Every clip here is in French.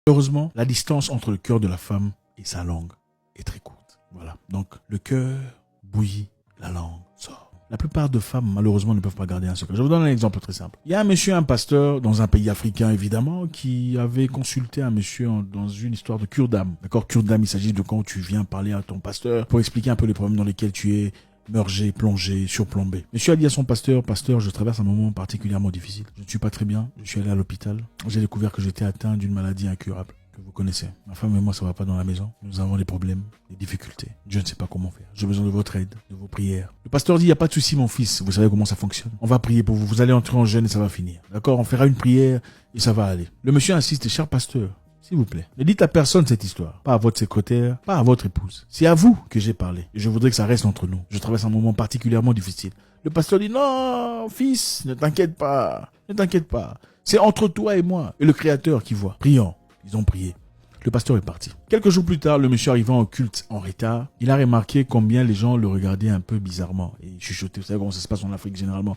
Heureusement, la distance entre le cœur de la femme et sa langue est très courte. Voilà. Donc, le cœur bouillit, la langue sort. La plupart de femmes, malheureusement, ne peuvent pas garder un secret. Je vous donne un exemple très simple. Il y a un monsieur, un pasteur, dans un pays africain, évidemment, qui avait consulté un monsieur dans une histoire de cure d'âme. D'accord? Cure d'âme, il s'agit de quand tu viens parler à ton pasteur pour expliquer un peu les problèmes dans lesquels tu es mergé, plongé, surplombé. Monsieur a dit à son pasteur, je traverse un moment particulièrement difficile. Je ne suis pas très bien. Je suis allé à l'hôpital. J'ai découvert que j'étais atteint d'une maladie incurable que vous connaissez. Ma femme et moi, ça va pas dans la maison. Nous avons des problèmes, des difficultés. Je ne sais pas comment faire. J'ai besoin de votre aide, de vos prières. Le pasteur dit, il n'y a pas de souci, mon fils. Vous savez comment ça fonctionne. On va prier pour vous. Vous allez entrer en jeûne et ça va finir. D'accord? On fera une prière et ça va aller. Le monsieur insiste, cher pasteur, s'il vous plaît, ne dites à personne cette histoire. Pas à votre secrétaire, pas à votre épouse. C'est à vous que j'ai parlé. Et je voudrais que ça reste entre nous. Je traverse un moment particulièrement difficile. Le pasteur dit, non, fils, ne t'inquiète pas. Ne t'inquiète pas. C'est entre toi et moi et le Créateur qui voit. Prions. Ils ont prié. Le pasteur est parti. Quelques jours plus tard, le monsieur arrivant au culte en retard, il a remarqué combien les gens le regardaient un peu bizarrement et chuchotaient. Vous savez comment ça se passe en Afrique généralement.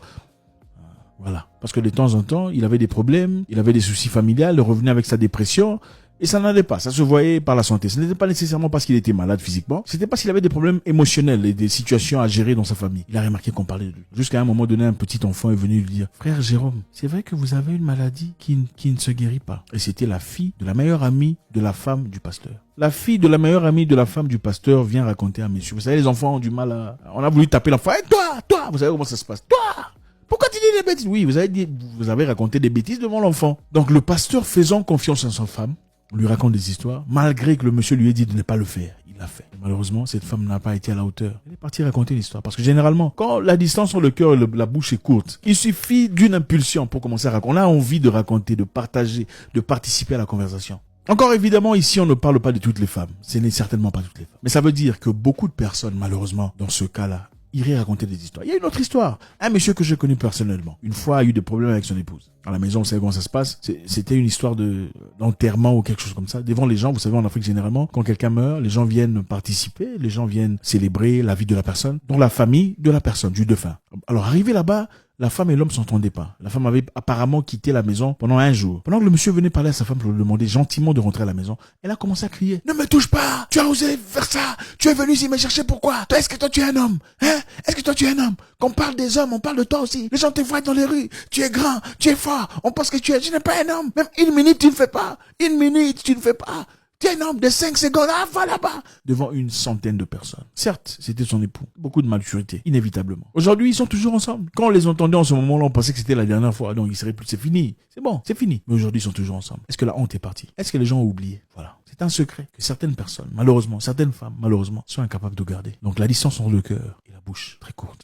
Voilà. Parce que de temps en temps, il avait des problèmes, il avait des soucis familiaux, il revenait avec sa dépression. Et ça n'allait pas, ça se voyait par la santé. Ce n'était pas nécessairement parce qu'il était malade physiquement, c'était parce qu'il avait des problèmes émotionnels et des situations à gérer dans sa famille. Il a remarqué qu'on parlait de lui. Jusqu'à un moment donné, un petit enfant est venu lui dire, frère Jérôme, c'est vrai que vous avez une maladie qui ne se guérit pas. Et c'était la fille de la meilleure amie de la femme du pasteur. La fille de la meilleure amie de la femme du pasteur vient raconter à monsieur. Vous savez, les enfants ont du mal à... On a voulu taper l'enfant. Hey, toi, vous savez comment ça se passe. Toi! Pourquoi tu dis des bêtises? Oui, vous avez raconté des bêtises devant l'enfant. Donc le pasteur, faisant confiance en sa femme, lui raconte des histoires, malgré que le monsieur lui ait dit de ne pas le faire. Il l'a fait. Et malheureusement, cette femme n'a pas été à la hauteur. Elle est partie raconter l'histoire. Parce que généralement, quand la distance entre le cœur et la bouche est courte, il suffit d'une impulsion pour commencer à raconter. On a envie de raconter, de partager, de participer à la conversation. Encore évidemment, ici, on ne parle pas de toutes les femmes. Ce n'est certainement pas toutes les femmes. Mais ça veut dire que beaucoup de personnes, malheureusement, dans ce cas-là, iraient raconter des histoires. Il y a une autre histoire. Un monsieur que je connais personnellement, une fois, a eu des problèmes avec son épouse. À la maison, vous savez comment ça se passe. C'était une histoire d'enterrement ou quelque chose comme ça. Devant les gens, vous savez, en Afrique, généralement, quand quelqu'un meurt, les gens viennent participer, les gens viennent célébrer la vie de la personne, dont la famille de la personne, du défunt. Alors, arrivé là-bas, la femme et l'homme s'entendaient pas. La femme avait apparemment quitté la maison pendant un jour. Pendant que le monsieur venait parler à sa femme pour lui demander gentiment de rentrer à la maison, elle a commencé à crier. Ne me touche pas! Tu as osé faire ça! Tu es venu ici me chercher pourquoi? Est-ce que toi tu es un homme? Hein? Est-ce que toi tu es un homme? Quand on parle des hommes, on parle de toi aussi. Les gens te voient dans les rues. Tu es grand, tu es fort. On pense que tu n'es pas un homme. Même une minute tu ne fais pas. Une minute tu ne fais pas. Tu es un homme de 5 secondes, ah, va là-bas. Devant une centaine de personnes. Certes, c'était son époux. Beaucoup de maturité, inévitablement. Aujourd'hui, ils sont toujours ensemble. Quand on les entendait en ce moment-là, on pensait que c'était la dernière fois. Donc, ils seraient plus, c'est fini. C'est bon, c'est fini. Mais aujourd'hui, ils sont toujours ensemble. Est-ce que la honte est partie? Est-ce que les gens ont oublié? Voilà. C'est un secret que certaines personnes, malheureusement, certaines femmes, malheureusement, sont incapables de garder. Donc, la distance entre le cœur et la bouche, très courte.